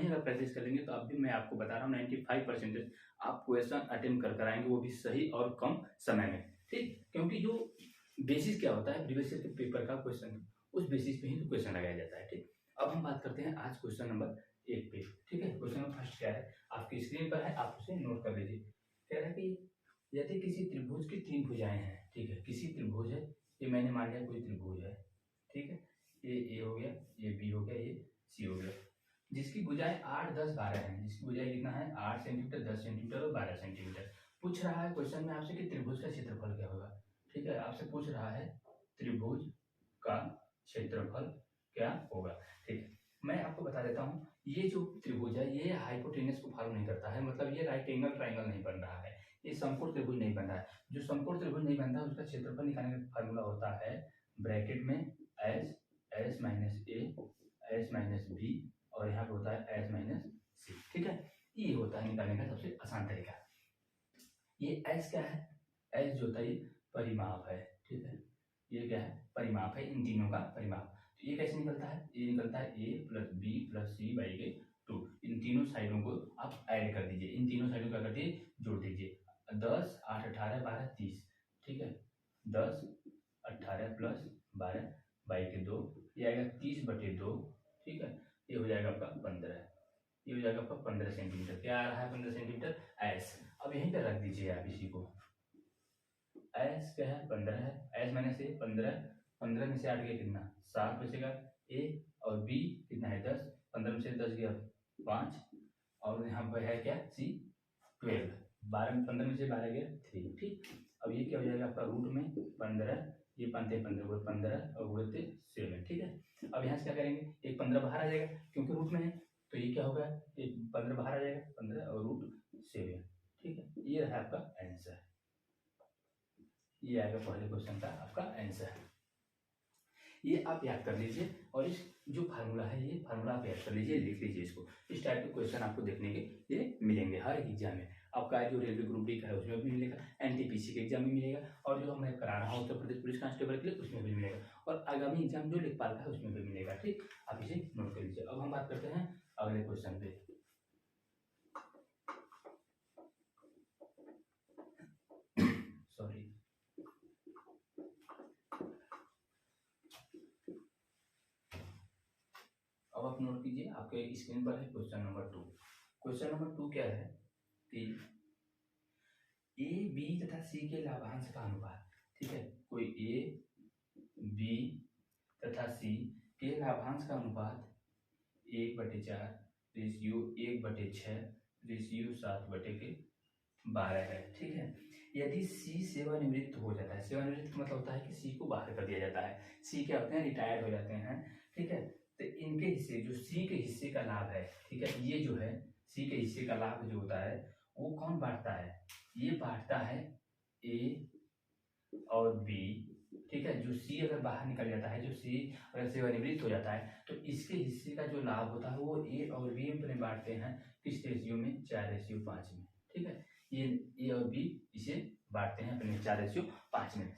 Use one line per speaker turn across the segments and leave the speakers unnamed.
नहीं अगर प्रैक्टिस करेंगे तो अब भी मैं आपको बता रहा हूँ 95% आप क्वेश्चन अटेम्प्ट कर आएंगे, वो भी सही और कम समय में। ठीक, क्योंकि जो बेसिस क्या होता है प्रीवियस ईयर के पेपर का क्वेश्चन, उस बेसिस पे ही तो क्वेश्चन लगाया जाता है। ठीक, अब हम बात करते हैं आज क्वेश्चन नंबर 1 पे। ठीक है, क्वेश्चन नंबर फर्स्ट क्या है, आपकी स्क्रीन पर है, आप उसे नोट कर लीजिए। कह रहा है कि यदि किसी त्रिभुज की 3 भुजाएं हैं, ठीक है, किसी त्रिभुज है, ये मैंने मान लिया कोई त्रिभुज है, ठीक है, ये ए हो गया, ये बी हो गया, ये सी हो गया, जिसकी भुजाएं 8, 10, 12 है, जिसकी भुजाएं कितना है 8 सेंटीमीटर, 10 सेंटीमीटर और 12 सेंटीमीटर। पूछ रहा है क्वेश्चन में आपसे कि त्रिभुज का क्षेत्रफल क्या होगा। ठीक है, आपसे पूछ रहा है त्रिभुज का क्षेत्रफल क्या होगा। ठीक है, मैं आपको बता देता हूँ, ये जो त्रिभुज है ये हाइपोटेनस को फॉलो नहीं करता है, मतलब ये राइट एंगल ट्राइंगल नहीं बन रहा है, ये समकोण त्रिभुज नहीं बन रहा है। जो समकोण त्रिभुज नहीं बनता है उसका क्षेत्रफल निकालने का फार्मूला होता है ब्रैकेट में S minus A S minus B और यहाँ पे होता है एस माइनस सी। ठीक है, ये होता है निकालने का सबसे आसान तरीका। ये एस क्या है, एस जो होता है ये परिमाप है। ठीक है, ये क्या है, परिमाप है, इन तीनों का परिमाप। तो ये कैसे निकलता है, ये निकलता है A plus B plus C by के 2। इन तीनों साइडों को आप ऐड कर दीजिए, इन तीनों साइडों का कर दीजिए, जोड़ दीजिए, 10, 8, 18, 12, 30। ठीक है, 10, 18 प्लस 12 बाई के 2, ये आएगा 30/2। ठीक है, ये हो जाएगा आपका 15, ये हो जाएगा आपका 15 सेंटीमीटर। क्या आ रहा है 15 सेंटीमीटर एस। अब यहीं पर रख दीजिए आप इसी को, एस क्या है 15 है, एस माइनस ए 15, 15 में से 8 गया कितना 7 बचेगा, ए और बी कितना है 10, 15 में से 10 गया 5 और यहाँ पर है क्या सी 12, 15 में से 12 गया 3। ठीक, अब ये क्या हो जाएगा आपका रूट में 15, ये 15 और गुणित 7। ठीक है, अब यहाँ से क्या करेंगे, एक 15 बाहर आ जाएगा क्योंकि रूट में है, तो ये क्या होगा, एक 15 बाहर आ जाएगा, 15 और रूट 7। ठीक है, ये रहा आपका आंसर, ये आएगा पहले क्वेश्चन का आपका आंसर। ये आप याद कर लीजिए और इस जो फार्मूला है ये फार्मूला आप याद कर लीजिए, लिख लीजिए इसको। इस टाइप के क्वेश्चन आपको देखने के लिए मिलेंगे हर एग्जाम में। आपका जो रेलवे ग्रुप डी का है उसमें भी मिलेगा, एनटीपीसी के एग्जाम में मिलेगा, और जो मैं करा रहा हूँ उत्तर प्रदेश पुलिस कांस्टेबल के लिए उसमें भी मिलेगा, और आगामी एग्जाम जो लेखपाल का है उसमें भी मिलेगा। ठीक, आप इसे नोट कर लीजिए। अब हम बात करते हैं अगले क्वेश्चन पे। सॉरी, अब आप नोट कीजिए, आपके स्क्रीन पर है क्वेश्चन नंबर 2। क्वेश्चन नंबर 2 क्या है कि ए बी तथा सी के लाभांश का अनुपात। ठीक है, कोई ए बी तथा सी के लाभांश का अनुपात 1/4 रेशियो 1/6 रेशियो 7/12 है। ठीक है, यदि सी सेवानिवृत्त हो जाता है, सेवानिवृत्त मतलब होता है कि सी को बाहर कर दिया जाता है, सी क्या होते हैं रिटायर्ड हो जाते हैं। ठीक है, तो इनके हिस्से जो सी के हिस्से का लाभ है, ठीक है, ये जो है सी के हिस्से का लाभ जो होता है वो कौन बांटता है, ये बांटता है ए और बी। ठीक है, जो सी अगर बाहर निकल जाता है, जो सी अगर सेवानिवृत्त हो जाता है तो इसके हिस्से का जो लाभ होता है वो ए और बी में बांटते हैं, किस रेशियो में 4:5 में। ठीक है, ये ए और बी इसे बांटते हैं अपने 4:5 में।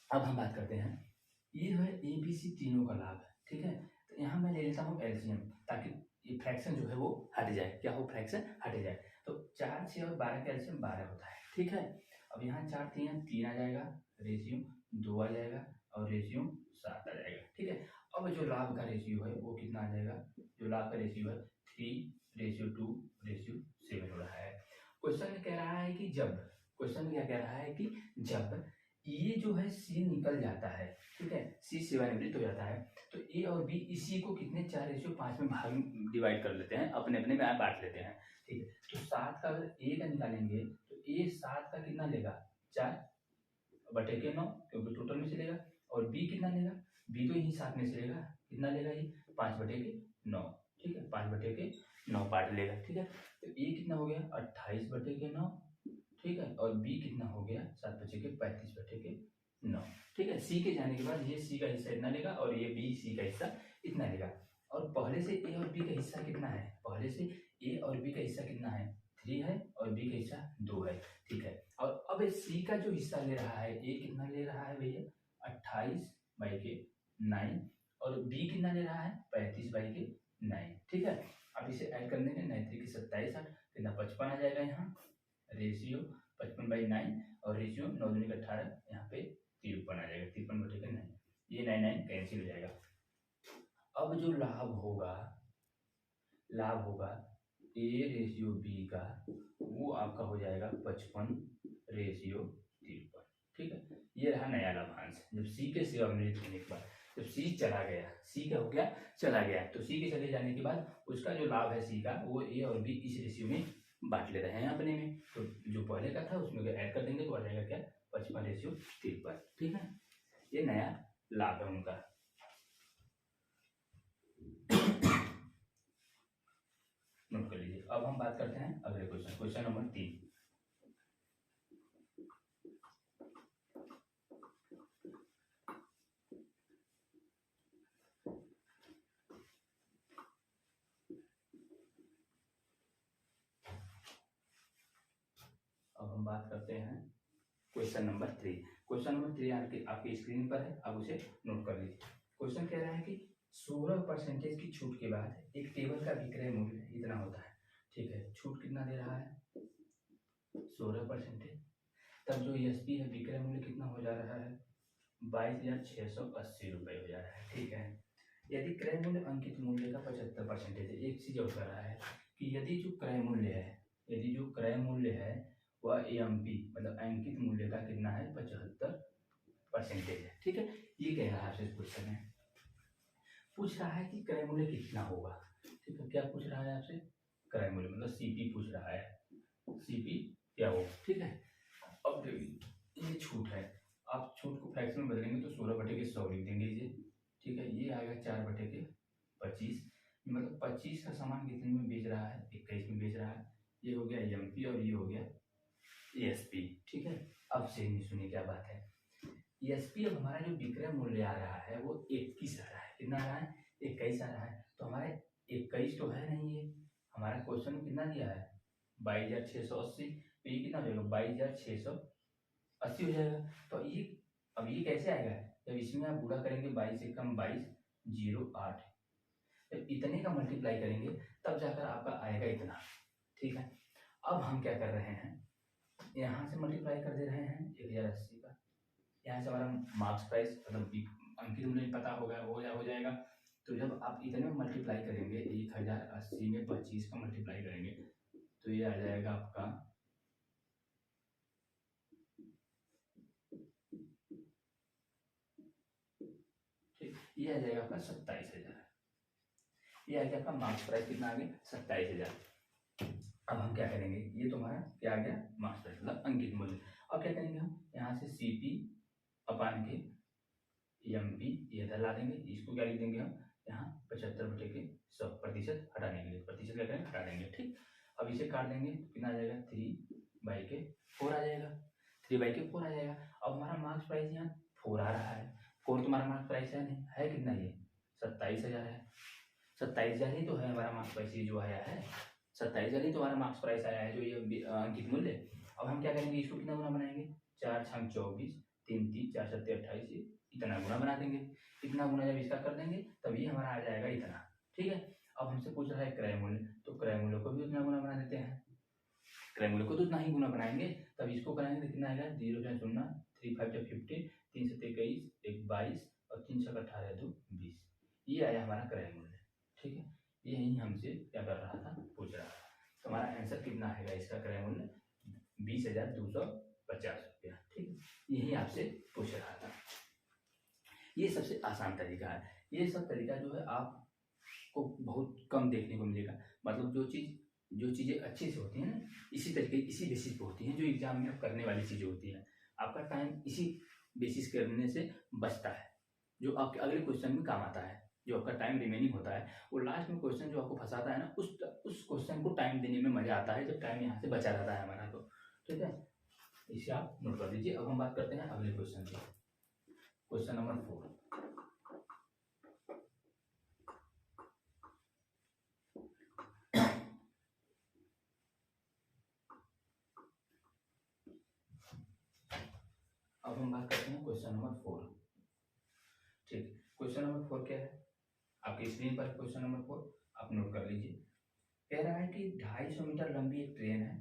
अब हम बात करते हैं, ये है ए बी सी तीनों का लाभ है। ठीक है, तो यहाँ मैं ले लेता हूँ एलसीएम, ताकि ये फ्रैक्शन जो है वो हट जाए, क्या हो फ्रैक्शन हट जाए। तो 4, 6 और 12 का एलसीएम 12 होता है। ठीक है, अब यहाँ 4 3 आ जाएगा, रेशियो 2 आ जाएगा और रेशियो 7 आ जाएगा। ठीक है, अब जो लाभ का रेशियो है वो कितना आ जाएगा, जो लाभ का रेशियो है 3:2:7 हो रहा है। क्वेश्चन में कह रहा है कि जब, क्वेश्चन में क्या कह रहा है कि जब ये जो है सी निकल जाता है, ठीक है, सी सेवानिवृत्त हो जाता है, तो ए और बी इसी को कितने 4:5 में भाग डिवाइड कर लेते हैं, अपने अपने में बांट लेते हैं। ठीक है, तो 7 का अगर ए का निकालेंगे तो ए 7 का कितना लेगा 4/9, क्योंकि टोटल में से लेगा, और बी कितना लेगा, बी तो यही 7 में से लेगा, कितना लेगा ये 5/9। ठीक है, 5/9 पार्ट लेगा। ठीक है, तो ए कितना हो गया 28/9। ठीक है, और बी कितना हो गया 7/35/9। ठीक है, सी के जाने के बाद ये सी का हिस्सा इतना लेगा और ये बी सी का हिस्सा इतना लेगा, और पहले से ए और बी का हिस्सा कितना है, पहले से ए और बी का हिस्सा कितना है 3 है और बी का हिस्सा 2 है। ठीक है, और अब सी का जो हिस्सा ले रहा है, ए कितना ले रहा है भैया 28/9 और बी कितना ले रहा है 35/9। ठीक है, अब इसे ऐड कर देंगे, 9 3 27 8 कितना 55 आ जाएगा यहाँ, रेशियो 55/9 और रेशियो 9 दूनी 18, यहाँ पे 53 आ जाएगा, 53/9, ये 9 9 कैंसिल हो जाएगा। अब जो लाभ होगा ए रेशियो बी का, वो आपका हो जाएगा 55/53। ठीक है, ये रहा नया लाभांश। जब सी के सेवानिवृत्त होने के बाद, जब सी चला गया, सी क्या हो गया, चला गया, तो सी के चले जाने के बाद उसका जो लाभ है सी का, वो ए और बी इस रेशियो में बांट ले रहे हैं अपने में। तो जो पहले का था उसमें ऐड कर देंगे तो आ जाएगा क्या, 55/53। ठीक है, ये नया लाभ है उनका। नोट कर लीजिए। अब हम बात करते हैं अगले क्वेश्चन, क्वेश्चन नंबर 3। अब हम बात करते हैं क्वेश्चन नंबर 3। क्वेश्चन नंबर 3 आपकी स्क्रीन पर है, अब उसे नोट कर लीजिए। क्वेश्चन कह रहा है कि 16% की छूट के बाद एक टेबल का विक्रय मूल्य इतना होता है। ठीक है, छूट कितना दे रहा है, 16%। तब जो एसपी है, विक्रय मूल्य कितना हो जा रहा है, 22,680 रुपये हो जा रहा है। ठीक है, यदि क्रय मूल्य अंकित मूल्य का 75% है। एक चीज और कर रहा है कि यदि जो क्रय मूल्य है वह एमपी मतलब अंकित मूल्य का कितना है, 75% है। ठीक है, ये कह रहा है आपसे क्वेश्चन में, पूछ रहा है कि क्रय मूल्य कितना होगा। ठीक है, क्या पूछ रहा है आपसे, क्रय मूल्य मतलब सीपी पूछ रहा है, सीपी क्या होगा। ठीक है, अब देखिए ये छूट है, आप छूट को फ्रैक्शन में बदलेंगे तो 16/100 लिख देंगे इसे। ठीक है, ये आएगा 4/25, मतलब 25 का सामान कितने में बेच रहा है, 21 में बेच रहा है। ये हो गया एमपी और ये हो गया एसपी। ठीक है, अब से सुनिए क्या बात है, एसपी अब हमारा जो विक्रय मूल्य आ रहा है वो 21 आ रहा है। कितना आ रहा है, 21 आ रहा है। तो हमारे 21 तो है नहीं, ये हमारा क्वेश्चन में कितना दिया है, 22,680। तो ये कितना हो जाएगा, 22,680 हो जाएगा। तो ये अब ये कैसे आएगा, जब इसमें आप गुणा करेंगे 22 से कम 22,08, जब इतने का मल्टीप्लाई करेंगे तब जाकर आपका आएगा इतना। ठीक है, अब हम क्या कर रहे हैं, यहाँ से मल्टीप्लाई कर दे रहे हैं 1080 का, यहाँ से हमारा मार्क्स प्राइस मतलब अंकित मूल्य पता होगा, हो जाएगा। तो जब आप इतने में मल्टीप्लाई करेंगे 1080 में 25 का मल्टीप्लाई करेंगे तो ये आ जाएगा आपका ये आ जाएगा आपका 27,000। ये आ गया आपका मार्क्स प्राइस, कितना आ गया, 27,000। अब हम क्या करेंगे, ये तुम्हारा क्या आ गया, मार्क्स प्राइस मतलब अंकित मूल्य। अब क्या करेंगे हम, यहाँ से सीपी अपान के एमपी ये इधर ला देंगे, इसको क्या लिख देंगे हम यहाँ 75/100 हटाने के लिए, प्रतिशत क्या करेंगे, हटा देंगे। ठीक, अब इसे काट देंगे तो कितना आ जाएगा, 3/4 आ जाएगा, 3/4 आ जाएगा। अब हमारा मार्क्स प्राइस यहाँ 4 आ रहा है, 4 तुम्हारा मार्क्स प्राइस है नहीं, है कितना, ये 27,000 है। 27,000 ही तो है हमारा मार्क्स प्राइस, ये जो आया है 27,000 ही तो हमारा मार्क्स प्राइस आया है, जो ये अंकित मूल्य। अब हम क्या करेंगे, इसको कितना गुना बनाएंगे, 4 × 24, 3 3 4 7 28, इतना गुना बना देंगे। इतना गुना जब इसका कर देंगे तब ये हमारा आ जाएगा इतना। ठीक है, अब हमसे पूछ रहा है क्रय मूल्य, तो क्रय मूल्य को भी उतना गुना बना देते हैं, क्रय मूल्य को तो उतना ही गुना बनाएंगे। तब इसको कराएंगे तो कितना आएगा, 0.0, 3 5 15, 3 7 21, 1 22 और 3 6 18 2 20, ये आया हमारा क्रय मूल्य। ठीक है, यही हमसे क्या कर रहा था, पूछ रहा था। तो हमारा आंसर कितना आएगा इसका क्रय मूल्य, 20,250 रुपया। ठीक है, यही आपसे पूछ रहा था। ये सबसे आसान तरीका है। ये सब तरीका जो है आपको बहुत कम देखने को मिलेगा, मतलब जो चीज़ें अच्छी से होती हैं ना, इसी तरीके इसी बेसिस पे होती हैं, जो एग्जाम में करने वाली चीज़ें होती हैं, आपका टाइम इसी बेसिस करने से बचता है, जो आपके अगले क्वेश्चन में काम आता है। जो आपका टाइम रिमेनिंग होता है, वो लास्ट में क्वेश्चन जो आपको फंसाता है ना, उस क्वेश्चन को टाइम देने में मजा आता है, जब टाइम यहाँ से बचा रहता है हमारा। तो ठीक है, इसे आप नोट कर लीजिए। अब हम बात करते हैं अगले क्वेश्चन की, क्वेश्चन नंबर 4। अब हम बात करते हैं क्वेश्चन नंबर 4। ठीक, क्वेश्चन नंबर 4 क्या है, आपकी स्क्रीन पर क्वेश्चन नंबर 4 आप नोट कर लीजिए। कह रहा है कि 250 मीटर लंबी एक ट्रेन है,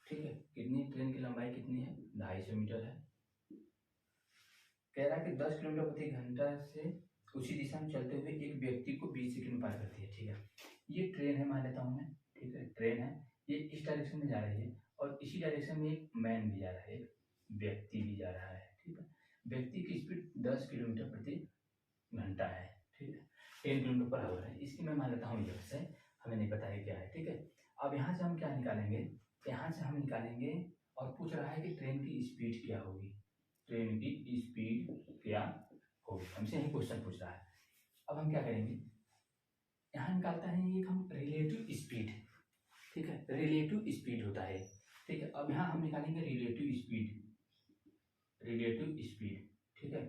ठीक है। कितनी, ट्रेन की लंबाई कितनी है, 250 मीटर है। कह रहा है कि 10 किलोमीटर प्रति घंटा से उसी दिशा में चलते हुए एक व्यक्ति को 20 सेकंड में पार करती है, ठीक है। ये ट्रेन है मान लेता हूँ मैं, ठीक है, ट्रेन है, ये इस डायरेक्शन में जा रही है और इसी डायरेक्शन में एक मैन भी जा रहा है, एक व्यक्ति भी जा रहा है, ठीक है। व्यक्ति की स्पीड 10 किलोमीटर प्रति घंटा है, ठीक है, 10 किलोमीटर पर आवर है। इसकी मैं मान लेता हूँ ये से, हमें नहीं पता है क्या है, ठीक है। अब यहाँ से हम क्या निकालेंगे, यहाँ से हम निकालेंगे और पूछ रहा है कि ट्रेन की स्पीड क्या होगी, ट्रेन की स्पीड क्या होगी, हमसे यही क्वेश्चन पूछ रहा है। अब हम क्या करेंगे, यहाँ निकालता है ये हम रिलेटिव स्पीड, ठीक है, रिलेटिव स्पीड होता है, ठीक है। अब यहाँ हम निकालेंगे रिलेटिव स्पीड, रिलेटिव स्पीड, ठीक है।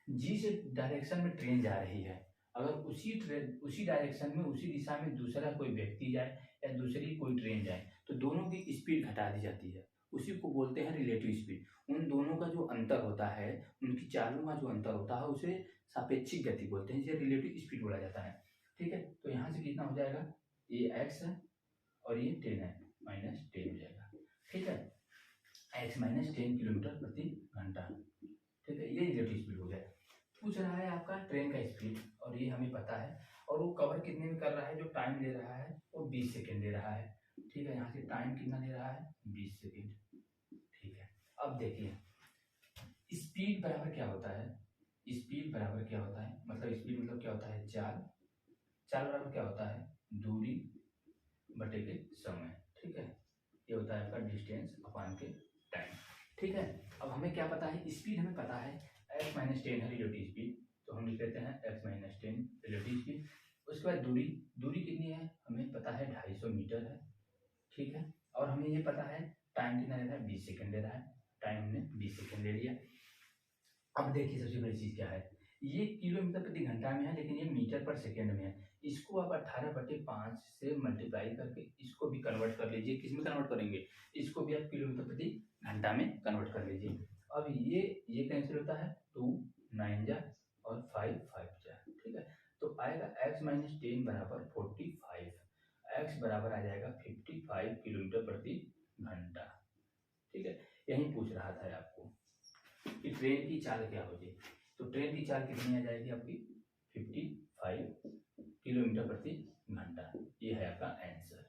जिस डायरेक्शन में ट्रेन जा रही है, अगर उसी डायरेक्शन में, उसी दिशा में दूसरा कोई व्यक्ति जाए या दूसरी कोई ट्रेन जाए तो दोनों की स्पीड घटा दी जाती है, उसी को बोलते हैं रिलेटिव स्पीड। उन दोनों का जो अंतर होता है, उनकी चालों का जो अंतर होता है उसे सापेक्षिक गति बोलते हैं, जिसे रिलेटिव स्पीड बोला जाता है, ठीक है। तो यहाँ से कितना हो जाएगा, ये x है और ये 10 है, -10 हो जाएगा, ठीक है, x -10 किलोमीटर प्रति घंटा, ठीक है। ये रिलेटिव स्पीड हो गया। पूछ रहा है आपका ट्रेन का स्पीड और ये हमें पता है, और वो कवर कितने में कर रहा है, जो टाइम ले रहा है वो 20 सेकेंड ले रहा है, ठीक है। यहाँ से टाइम कितना ले रहा है, 20 सेकेंड, ठीक है। अब देखिए स्पीड बराबर क्या होता है, स्पीड बराबर क्या होता है, मतलब स्पीड मतलब क्या होता है, चाल, चाल बराबर क्या होता है, दूरी बटे के समय, ठीक है। ये होता है आपका डिस्टेंस अपान के टाइम, ठीक है। अब हमें क्या पता है, स्पीड हमें पता है x -10 है रिलेटिव स्पीड, तो हम लिख लेते हैं x -10 रिलेटिव स्पीड। उसके बाद दूरी, दूरी कितनी है हमें पता है 250 मीटर है, ठीक है। और हमें ये पता है टाइम कितना ले रहा है, 20 सेकेंड ले रहा है, टाइम हमने 20 सेकेंड ले लिया। अब देखिए सबसे बड़ी चीज़ क्या है, ये किलोमीटर प्रति घंटा में है लेकिन ये मीटर पर सेकेंड में है। इसको आप 18/5 से मल्टीप्लाई करके इसको भी कन्वर्ट कर लीजिए, किस में कन्वर्ट करेंगे, इसको भी आप किलोमीटर प्रति घंटा में कन्वर्ट कर लीजिए। अब ये कैंसिल होता है, 2 9 जा और 5 5 जा, ठीक है। तो आएगा x -10 बराबर 45, x बराबर आ जाएगा 55 किलोमीटर प्रति घंटा, ठीक है। यही पूछ रहा था आपको कि ट्रेन की चाल क्या होगी, तो ट्रेन की चाल कितनी आ जाएगी आपकी 55 किलोमीटर प्रति घंटा, ये है आपका आंसर,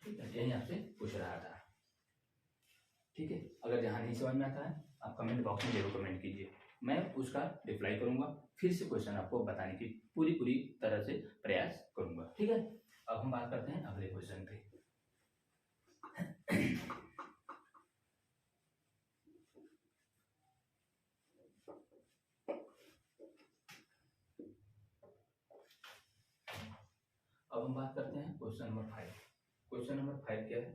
ठीक है। यही आपसे पूछ रहा था, ठीक है। अगर जहाँ नहीं समझ में आता है आप कमेंट बॉक्स में जरूर कमेंट कीजिए, मैं उसका रिप्लाई करूंगा, फिर से क्वेश्चन आपको बताने की पूरी तरह से प्रयास करूंगा, ठीक है। अब हम बात करते हैं अगले क्वेश्चन पे। अब हम बात करते हैं क्वेश्चन नंबर 5। क्वेश्चन नंबर 5 क्या है,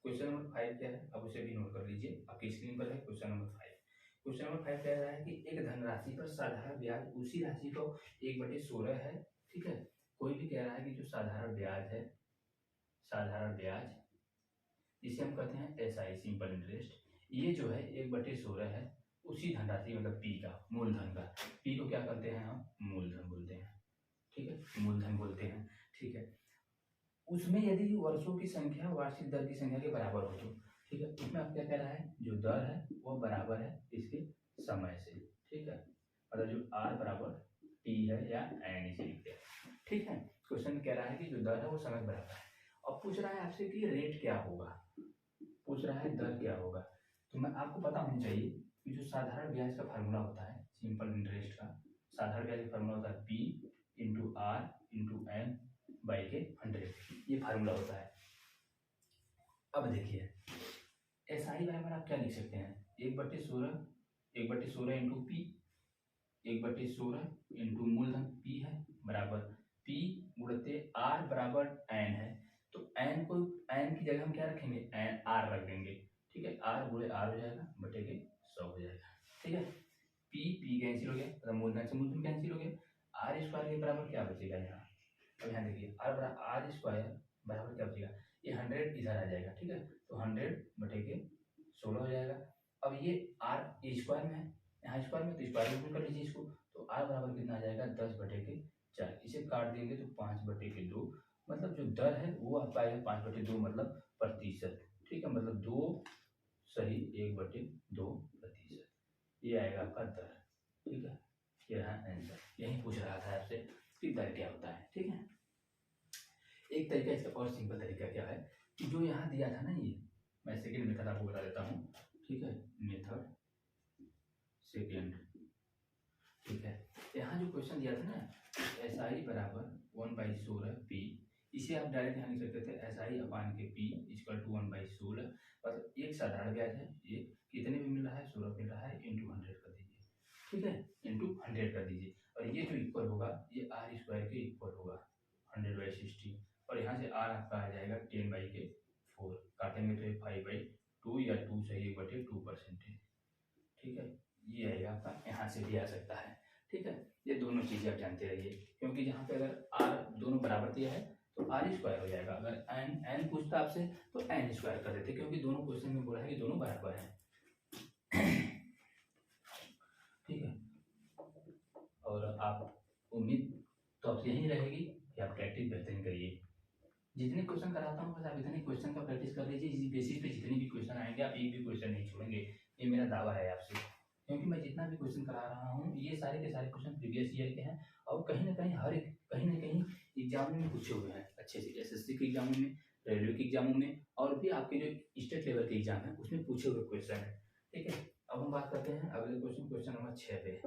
क्वेश्चन नंबर 5 क्या है, अब उसे भी नोट कर लीजिए, आपकी स्क्रीन पर है क्वेश्चन नंबर 5। क्वेश्चन नंबर 5 कह रहा है कि एक धनराशि पर साधारण ब्याज उसी राशि को 1/16 है, ठीक है। कोई भी कह रहा है कि जो साधारण ब्याज है, साधारण ब्याज जिसे हम कहते हैं SI सिंपल इंटरेस्ट, ये जो है 1/16 है उसी धनराशि मतलब P का, मूलधन का, P को क्या कहते हैं हम, मूलधन बोलते हैं, ठीक है, मूलधन बोलते हैं, ठीक है। उसमें यदि वर्षों की संख्या वार्षिक दर की संख्या के बराबर हो तो, ठीक है, उसमें आप क्या कह रहा है, जो दर है वो बराबर है इसके समय से, ठीक है, मतलब जो R बराबर T है या N इसे लिखते हैं, ठीक है। क्वेश्चन कह रहा है कि जो दर है वो समय के बराबर है। अब पूछ रहा है आपसे कि रेट क्या होगा, पूछ रहा है दर क्या होगा, तो मैं आपको पता होना चाहिए कि जो साधारण ब्याज का फार्मूला होता है, सिंपल इंटरेस्ट का साधारण ब्याज का फार्मूला होता है P into R into N by के 100, ये फार्मूला होता है। अब देखिए SI बराबर आप क्या लिख सकते हैं, 1/16 इंटू P, 1/16 इंटू मूलधन P है बराबर P गुणते R बराबर N है, तो N को, N की जगह हम क्या रखेंगे, R रख देंगे, ठीक है, R गुणे R हो जाएगा बटे के 100 हो जाएगा, ठीक है। P कैंसिल हो गया, मतलब मूलधन से मूलधन कैंसिल हो गया, R स्क्वायर के बराबर क्या बचेगा यहाँ, अब यहाँ देखिए R स्क्वायर बराबर क्या बचेगा, ये 100 इधर आ जाएगा, ठीक है, तो 100 बटे के 16 हो जाएगा। अब ये R स्क्वायर में है, यहाँ स्क्वायर में, तो स्क्वायर में कर लीजिए इसको, तो R बराबर कितना आ जाएगा 10 बटे के 4, इसे काट देंगे तो 5 बटे के 2, मतलब जो दर है वो आपका आएगा 5/2 मतलब प्रतिशत। ठीक है, मतलब 2 सही 1/2%, ये आएगा आपका दर। ठीक है, ये रहा आंसर। यही पूछ रहा था आपसे कि दर क्या होता है। ठीक है, एक तरीका इसका और सिंपल तरीका क्या है कि जो यहाँ दिया था ना, ये मैं सेकेंड मेथड आपको बता देता हूँ। ठीक है, मेथड सेकेंड। ठीक है, यहाँ जो क्वेश्चन दिया था ना, SI बराबर 1/16 P, इसे आप डायरेक्ट यहाँ लिख सकते थे SI अपान के P इक्वल टू 1/16, मतलब एक साधारण ब्याज है, ये कितने में मिल रहा है, 16 मिल रहा है, इंटू 100 कर दीजिए। ठीक है, इंटू 100 कर दीजिए, और ये जो इक्वल होगा ये R² के इक्वल होगा 100/60, और यहाँ से R आपका आ जाएगा 10/4, काटेंगे तो ये 5/2 या 2 सही 1/2% है। ठीक है, ये आएगा आपका, यहाँ से भी आ सकता है। ठीक है, ये दोनों चीज़ें आप जानते रहिए, क्योंकि यहाँ पे अगर R दोनों बराबर दिया है तो R² हो जाएगा, अगर n पूछता आपसे तो n² कर देते, क्योंकि दोनों क्वेश्चन में बोला है कि दोनों बराबर हैं। ठीक है, और आप उम्मीद तो आपसे यही रहेगी कि आप प्रैक्टिस बेहतरीन करिए। जितने क्वेश्चन कराता हूँ बस आप इतने क्वेश्चन का प्रैक्टिस कर लीजिए, इसी बेसिस पे जितने भी क्वेश्चन आएंगे आप एक भी क्वेश्चन नहीं छोड़ेंगे, ये मेरा दावा है आपसे, क्योंकि मैं जितना भी क्वेश्चन करा रहा हूँ ये सारे के सारे क्वेश्चन प्रीवियस ईयर के हैं, और कहीं ना कहीं हर एक कहीं ना कहीं एग्जाम में पूछे हुए हैं अच्छे से, SSC के एग्जामों में, रेलवे के एग्जामों में, और भी आपके जो स्टेट लेवल के एग्जाम है उसमें पूछे हुए क्वेश्चन है। ठीक है, अब हम बात करते हैं अगले क्वेश्चन नंबर 6 पे।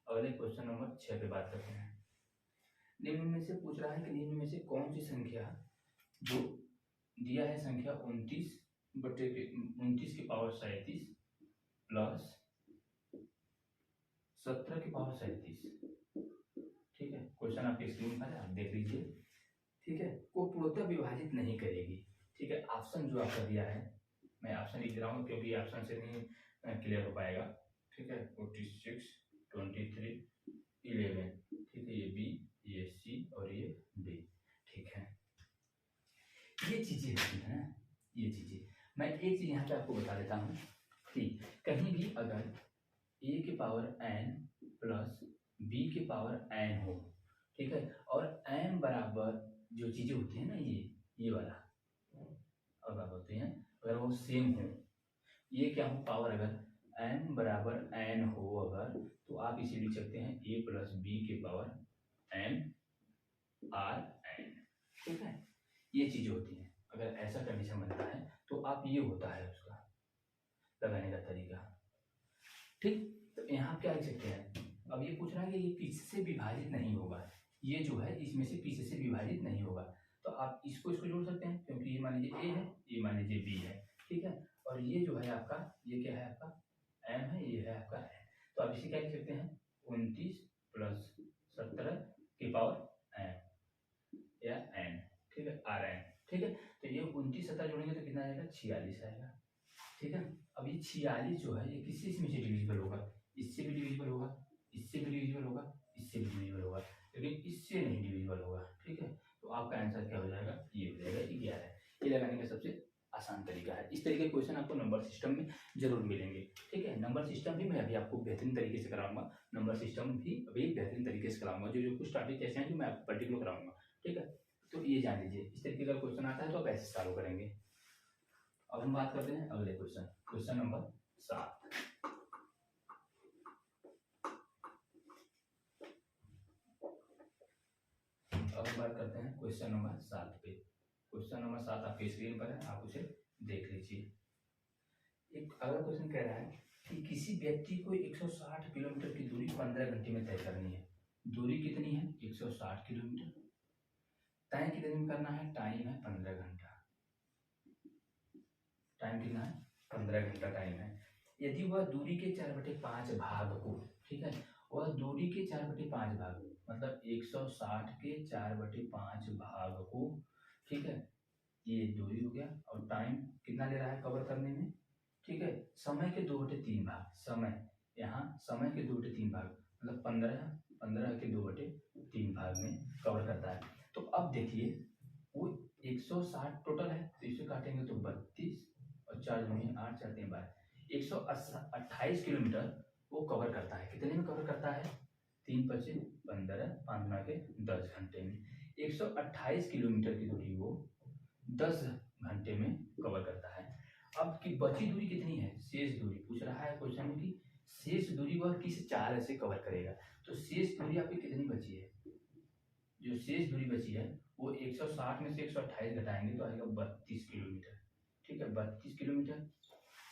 अगले क्वेश्चन नंबर 6 पे बात करते हैं। निम्न में से पूछ रहा है कि निम्न में से कौन सी संख्या जो दिया है, संख्या 29 की पावर 37 प्लस 17 की पावर 37। ठीक है, क्वेश्चन आपके स्क्रीन पर है, आप देख लीजिए। ठीक है, को पूर्णतः विभाजित नहीं करेगी। ठीक है, ऑप्शन जो आपका दिया है, मैं ऑप्शन लिख रहा हूँ क्योंकि ऑप्शन से नहीं क्लियर हो पाएगा। ठीक है, 46, 23, 11। ठीक है, ये B, ये C और ये D। ठीक है, ये चीजें होती है ना, ये चीजें। मैं एक चीज यहाँ पे आपको बता देता हूँ कि कहीं भी अगर a की पावर n प्लस b की पावर n हो, ठीक है, और m बराबर जो चीजें होती है ना, ये वाला अगर होते हैं, अगर वो सेम हो, ये क्या हो, पावर अगर m बराबर n हो अगर, तो आप इसे लिख सकते हैं a प्लस b की पावर n r n। ठीक है, ये चीजें होती हैं, अगर ऐसा कंडीशन बनता है तो आप, ये होता है उसका लगाने का तरीका। ठीक, तो यहाँ क्या लिख सकते हैं, अब ये पूछ रहा है कि ये किससे विभाजित नहीं होगा, ये जो है इसमें से किसी से विभाजित नहीं होगा, तो आप इसको जोड़ सकते हैं, क्योंकि ये मान लीजिए a है, ये मान लीजिए b है। ठीक है, और ये जो है आपका, ये क्या है आपका m है, ये है आपका n, तो आप इसे क्या लिख सकते हैं, 29 प्लस 17 की पावर n या n। ठीक है, Rn। ठीक है, तो ये 29 17 जोड़ेंगे तो कितना आएगा, 46 आएगा। ठीक है, अब ये 46 जो है ये किसी में से डिविजिबल होगा, इससे भी डिविजिबल होगा, इससे भी डिविजिबल होगा, इससे भी डिविजिबल होगा, लेकिन इससे नहीं डिविजिबल होगा। ठीक है, तो आपका आंसर क्या हो जाएगा, ये हो जाएगा 11। ये लगाने का सबसे आसान तरीका है। इस तरीके के क्वेश्चन आपको नंबर सिस्टम में जरूर मिलेंगे। ठीक है, नंबर सिस्टम भी मैं अभी आपको बेहतरीन तरीके से कराऊंगा, नंबर सिस्टम भी अभी बेहतरीन तरीके से कराऊंगा, जो कुछ टॉपिक ऐसे हैं जो मैं आपको पर्टिकुलर कराऊंगा। ठीक है, तो ये जान लीजिए, इस तरीके का क्वेश्चन आता है तो आप ऐसे सॉल्व करेंगे। अब हम बात करते हैं अगले क्वेश्चन नंबर 7। अब हम बात करते हैं क्वेश्चन नंबर 7 पे। क्वेश्चन नंबर 7 आपके स्क्रीन पर है, आप उसे देख लीजिए। एक अगला क्वेश्चन कह रहा है कि किसी व्यक्ति को 160 किलोमीटर की दूरी 15 घंटे में तय करनी है। दूरी कितनी है, 160 किलोमीटर। तय कितने में करना है, टाइम है 15 घंटा। टाइम कितना है, 15 घंटा टाइम है। यदि वह दूरी के 4/5 भाग को, ठीक है, वह दूरी के 4/5 भाग, मतलब 160 के 4/5 भाग को, ठीक है, ये दूरी हो गया, और टाइम कितना ले रहा है कवर करने में। ठीक है, समय के 2/3 भाग, समय यहाँ समय के 2/3 भाग, मतलब 15 के 2/3 भाग में कवर करता है। तो अब देखिए वो 160 टोटल है, तो इसे काटेंगे तो 32 और 4 दूनी 8, 4 3 12, 128 किलोमीटर वो कवर करता है। कितने में कवर करता है, 3 × 5 = 15, 5 × 10 घंटे में 128 किलोमीटर की दूरी वो 10 घंटे में कवर करता है। अब की बची दूरी कितनी है, शेष दूरी पूछ रहा है क्वेश्चन में कि शेष दूरी वह किस चाल से कवर करेगा। तो शेष दूरी आपकी कितनी बची है, जो शेष दूरी बची है वो 160 में से 128 घटाएंगे तो आएगा 32 किलोमीटर। ठीक है, 32 किलोमीटर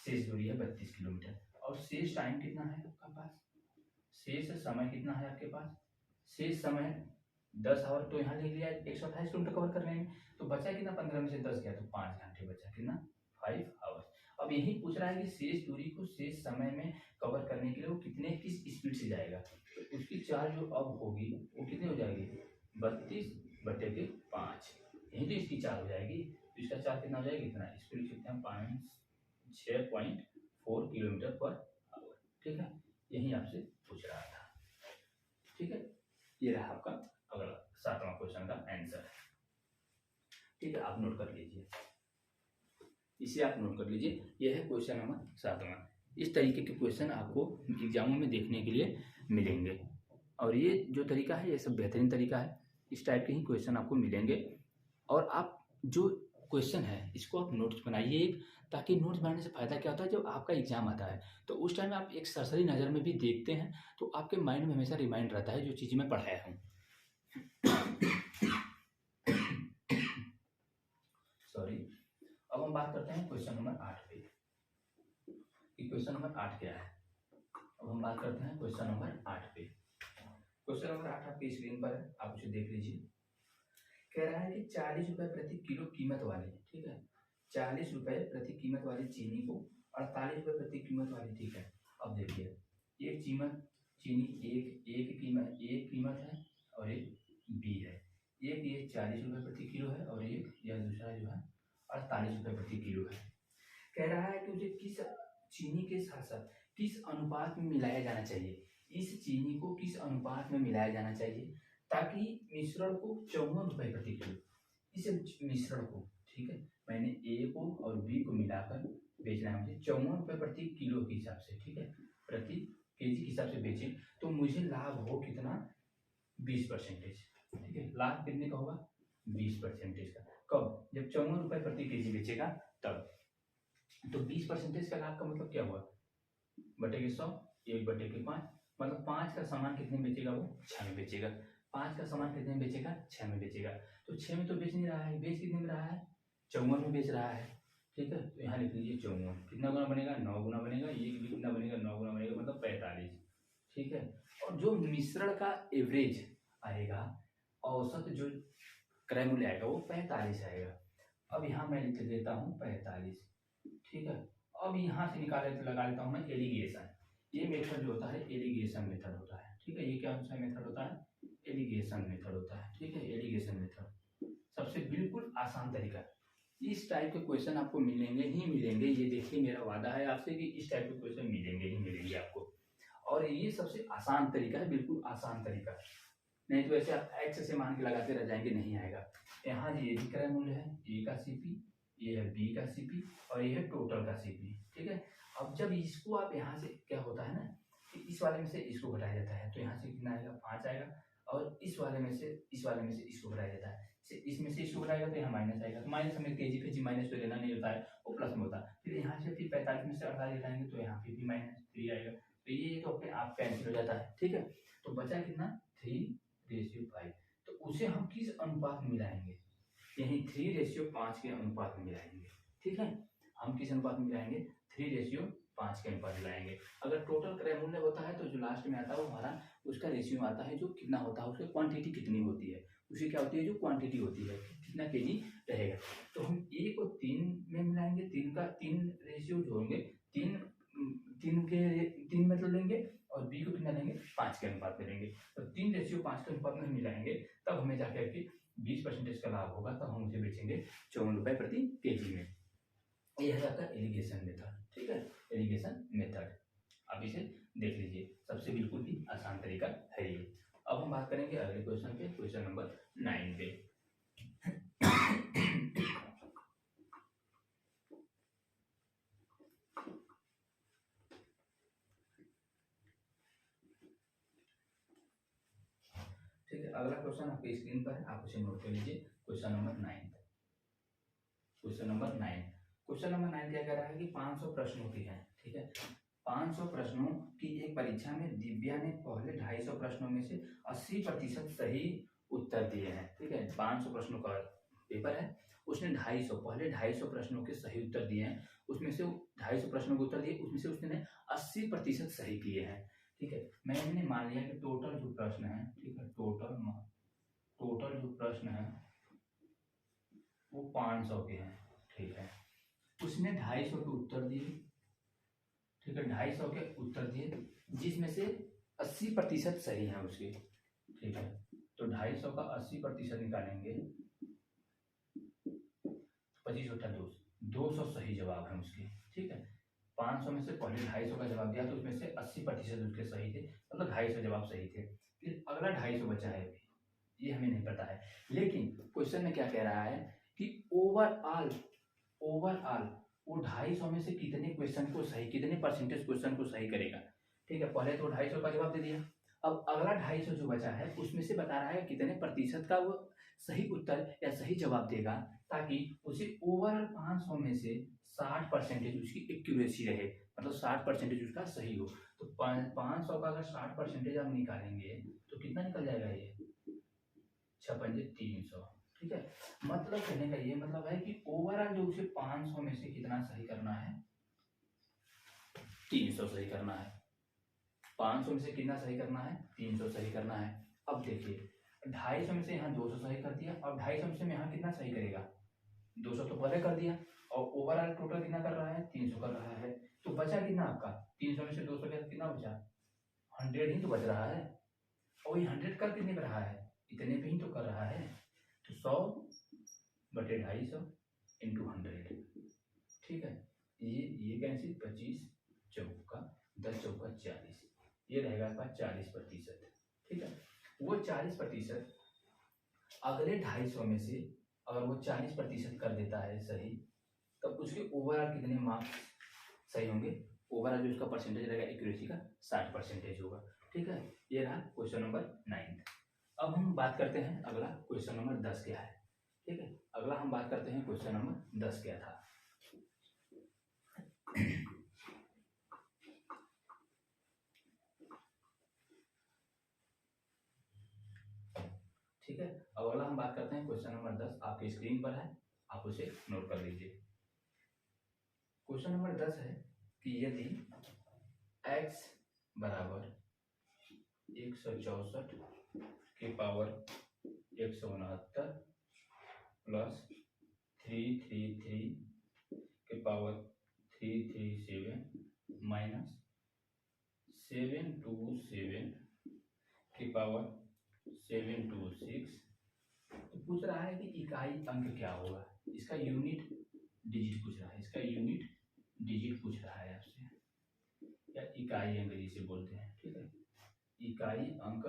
शेष दूरी है, 32 किलोमीटर। और शेष टाइम कितना है आपके पास, शेष समय कितना है आपके पास, शेष समय 10 आवर, तो यहाँ लिख लिया 128 किलोमीटर कवर करने में, तो बचा कितना, 15 में से 10 गया तो 5 घंटे बचा, कितना 5 आवर्स। अब यही पूछ रहा है कि शेष दूरी को शेष समय में कवर करने के लिए वो कितने किस स्पीड से जाएगा। तो उसकी चाल जो अब होगी वो कितनी हो जाएगी, 32/5, यही तो इसकी चाल हो जाएगी। तो इसका चाल कितना हो जाएगा, इतना स्पीड लिखते हैं 6.4 किलोमीटर पर आवर। ठीक है, यही आपसे पूछ रहा था। ठीक है, ये रहा आपका अगला 7वां क्वेश्चन का आंसर। ठीक है, आप नोट कर लीजिए, इसे आप नोट कर लीजिए, यह है क्वेश्चन नंबर 7वां। इस तरीके के क्वेश्चन आपको एग्जामों में देखने के लिए मिलेंगे, और ये जो तरीका है ये सब बेहतरीन तरीका है, इस टाइप के ही क्वेश्चन आपको मिलेंगे। और आप जो क्वेश्चन है इसको आप नोट्स बनाइए एक, ताकि नोट्स बनाने से फ़ायदा क्या होता है, जब आपका एग्जाम आता है तो उस टाइम आप एक सरसरी नज़र में भी देखते हैं तो आपके माइंड में हमेशा रिमाइंड रहता है जो चीज़ मैं पढ़ाया हूँ। सॉरी। अब हम बात करते हैं क्वेश्चन नंबर 8 पे। क्वेश्चन नंबर 8 क्या है, अब हम बात करते हैं क्वेश्चन नंबर 8 पे। क्वेश्चन नंबर 8 आपकी स्क्रीन पर है, आप उसे देख लीजिए। कह रहा है कि 40 रुपए प्रति किलो कीमत वाली, ठीक है, 40 रुपए प्रति कीमत वाली चीनी को 48 रुपए प्रति कीमत वाली, ठीक है। अब देखिए, एक चीनी एक कीमत है और एक बी है। एक ये 40 रुपए प्रति किलो है और एक यह दूसरा जो है 48 रुपए प्रति किलो है। कह रहा है कि मुझे किस चीनी के साथ साथ किस अनुपात में मिलाया जाना चाहिए, इस चीनी को किस अनुपात में मिलाया जाना चाहिए ताकि मिश्रण को 54 रुपए प्रति किलो, इस मिश्रण को, ठीक है, मैंने ए को और बी को मिलाकर बेचना है मुझे 54 रुपए प्रति किलो के हिसाब से, ठीक है, प्रति केजी के हिसाब से बेचे तो मुझे लाभ हो कितना, 20%। ठीक है, लाभ कितने का होगा, 20% का। कब, जब 54 रुपए प्रति केजी बेचेगा तब। तो 20% का लाभ का मतलब क्या हुआ, बटे के 100, 1/5, मतलब 5 का सामान कितने में बेचेगा, वो 6 में बेचेगा। 5 का सामान कितने में बेचेगा, 6 में बेचेगा। तो 6 में तो बेच नहीं रहा है, बेच कितने में रहा है, 54 में बेच रहा है। ठीक है, तो यहाँ लिख लीजिए 54, कितना गुना बनेगा, 9 गुना बनेगा, ये भी कितना बनेगा, 9 गुना बनेगा, मतलब 45। ठीक है, और जो मिश्रण का एवरेज आएगा, औसत जो क्रय मूल्य आएगा वो 45 आएगा। अब यहाँ मैं लिख देता हूँ 45। ठीक है, अब यहाँ से निकाले तो लगा लेता हूँ मैं एलिगेशन। ये मेथड जो होता है एलिगेशन मेथड होता है। ठीक है, ये क्या सा मेथड होता है, एलिगेशन मेथड होता है। ठीक है, एलिगेशन मेथड सबसे बिल्कुल आसान तरीका। इस टाइप के क्वेश्चन आपको मिलेंगे ही मिलेंगे, ये देखिए मेरा वादा है आपसे कि इस टाइप के क्वेश्चन मिलेंगे ही मिलेंगे आपको। और ये सबसे आसान तरीका है, बिल्कुल आसान तरीका, नहीं तो ऐसे आप एक्स से मान के लगाते रह जाएंगे, नहीं आएगा। यहाँ ये भी क्रय मूल्य है, ए का सीपी, ये है बी का सीपी और ये है टोटल का सीपी। ठीक है, अब जब इसको आप यहाँ से क्या होता है ना कि इस वाले में से इसको घटाया जाता है तो यहाँ से कितना आएगा, 5 आएगा, और इस वाले में से इसको घटाया जाता है, इसमें से इसको घटाएगा तो यहाँ माइनस आएगा। तो माइनस हमें केजी फेजी माइनस तो लेना नहीं होता है, वो प्लस में होता है। फिर यहाँ से फिर 45 में से 48 घटाएंगे तो यहाँ फिर भी -3 आएगा, तो ये तो अपने आप कैंसिल हो जाता है। ठीक है, तो बचा कितना, 3:5। तो उसे हम किस अनुपात में मिलाएंगे, यही 3:5 के अनुपात में मिलाएंगे। ठीक है, हम किस अनुपात में मिलाएंगे, 3:5 के अनुपात में मिलाएंगे। अगर टोटल क्रय मूल्य होता है तो जो लास्ट में आता है वो हमारा उसका रेशियो आता है, जो कितना होता है, उसकी क्वांटिटी कितनी होती है, उसी क्या होती है, जो क्वांटिटी होती है, कितना केजी रहेगा। तो हम ए को 3 में मिलाएंगे, 3 रेशियो जो होंगे, 3 मतलब लेंगे, और बी को कितना लेंगे, 5 के अनुपात में लेंगे। तो 3:5 के अनुपात में हम मिलाएंगे, तब हमें जाकर के 20% का लाभ होगा, तब हम उसे बेचेंगे 54 रुपए प्रति केजी में। यह है आपका एलिगेशन मेथड। ठीक है, एलिगेशन मेथड आप इसे देख लीजिए, सबसे बिल्कुल ही आसान तरीका है ये। अब हम बात करेंगे अगले क्वेश्चन पे, क्वेश्चन नंबर 9 पे। ठीक ठीक है, अगला क्वेश्चन आपकी स्क्रीन पर है, आप उसे नोट कर लीजिए। Question number 9। Question number 9। Question number 9 क्या कह रहा है कि 500 प्रश्न होती है। ठीक है, 500 प्रश्नों की एक परीक्षा में दिव्या ने पहले 250 प्रश्नों में से 80% सही उत्तर दिए हैं। ठीक है, 500 प्रश्नों का पेपर है, उसने 250 प्रश्नों के सही उत्तर दिए हैं। उसमें से 250 प्रश्नों के उत्तर दिए, उसमें से उसने 80% सही किए हैं। ठीक है, मैंने मान लिया कि टोटल जो प्रश्न है, ठीक है, टोटल जो प्रश्न है वो 500 के हैं। ठीक है, उसने 250 के उत्तर दिए। ठीक है, 250 के उत्तर दिए जिसमें से 80% सही है उसके। ठीक है, तो 250 का 80% निकालेंगे, 25 बटा 200 सही जवाब है उसके। ठीक है, 500 में से पहले 250 का जवाब दिया तो उसमें से 80% उसके सही थे, मतलब 250 जवाब सही थे। फिर अगला 250 बचा है, ये हमें नहीं पता है। लेकिन क्वेश्चन में क्या कह रहा है कि ओवरऑल वो 250 में से कितने क्वेश्चन को सही, कितने परसेंटेज क्वेश्चन को सही करेगा। ठीक है, पहले तो 250 का जवाब दे दिया, अब अगला 250 जो बचा है उसमें से बता रहा है कितने प्रतिशत का वो सही उत्तर या सही जवाब देगा, ताकि उसे ओवरऑल 500 में से 60% उसकी एक्यूरेसी रहे, मतलब 60% उसका सही हो। तो 500 का अगर 60% आप निकालेंगे तो कितना निकल जाएगा, ये 6×300। ठीक है, मतलब कहने का ये मतलब है कि ओवरऑल जो उसे 500 में से कितना सही करना है, 300 सही करना है। 500 में से कितना सही करना है, 300 सही करना है। अब देखिए 250 में से यहाँ 200 सही कर दिया, अब 250 में से यहाँ कितना सही करेगा, 200 तो पहले कर दिया, और ओवरऑल टोटल कितना कर रहा है, 300 कर रहा है। तो बचा कितना आपका, 300 में से 200 कितना बचा, 100 ही तो बच रहा है। और ये 100 कर कितने पे रहा है, इतने पे ही तो कर रहा है। तो 100/250 इंटू 100। ठीक है, ये कैंसिल, 25 चौका 10 चौका 40, ये रहेगा आपका 40%। ठीक है, वो 40% अगले 250 में से अगर वो 40% कर देता है सही, तब उसके ओवरऑल कितने मार्क्स सही होंगे, ओवरऑल जो उसका परसेंटेज रहेगा एक्यूरेसी का 60% होगा। ठीक है, ये रहा क्वेश्चन नंबर 9। अब हम बात करते हैं अगला क्वेश्चन नंबर 10 क्या है। ठीक है, अगला हम बात करते हैं क्वेश्चन नंबर 10 क्या था। ठीक है, अब अगला हम बात करते हैं क्वेश्चन नंबर 10, आपकी स्क्रीन पर है, आप उसे नोट कर लीजिए। क्वेश्चन नंबर 10 है कि यदि x बराबर 164 के पावर 169 प्लस 333 के पावर 337 माइनस 727 के पावर 726, तो पूछ रहा है कि इकाई अंक क्या होगा, इसका यूनिट डिजिट पूछ रहा है, इसका यूनिट डिजिट पूछ रहा है आपसे, या इकाई अंक जिसे बोलते हैं। ठीक है, इकाई अंक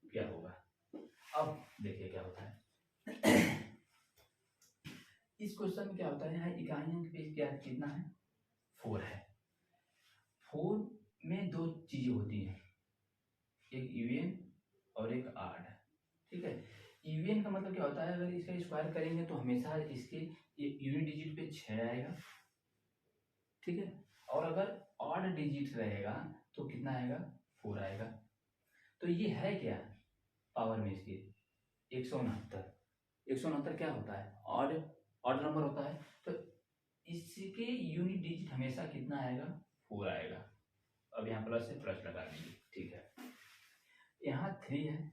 क्या होगा। अब देखिए क्या होता है इस क्वेश्चन में क्या होता है, यहाँ इकाई अंक पे क्या कितना है, 4 है। 4 में दो चीजें होती हैं, एक इवन और एक आड। ठीक है, इवन का मतलब क्या होता है, अगर इसका स्क्वायर करेंगे तो हमेशा इसके यूनिट डिजिट पे 6 आएगा। ठीक है, और अगर ऑड डिजिट रहेगा तो कितना आएगा, 4 आएगा। तो ये है क्या पावर में इसके 169 क्या होता है, ऑड नंबर होता है, तो इसके यूनिट डिजिट हमेशा कितना आएगा, 4 आएगा। अब यहाँ प्लस से प्लस लगा दीजिए। ठीक है, यहाँ 3 है।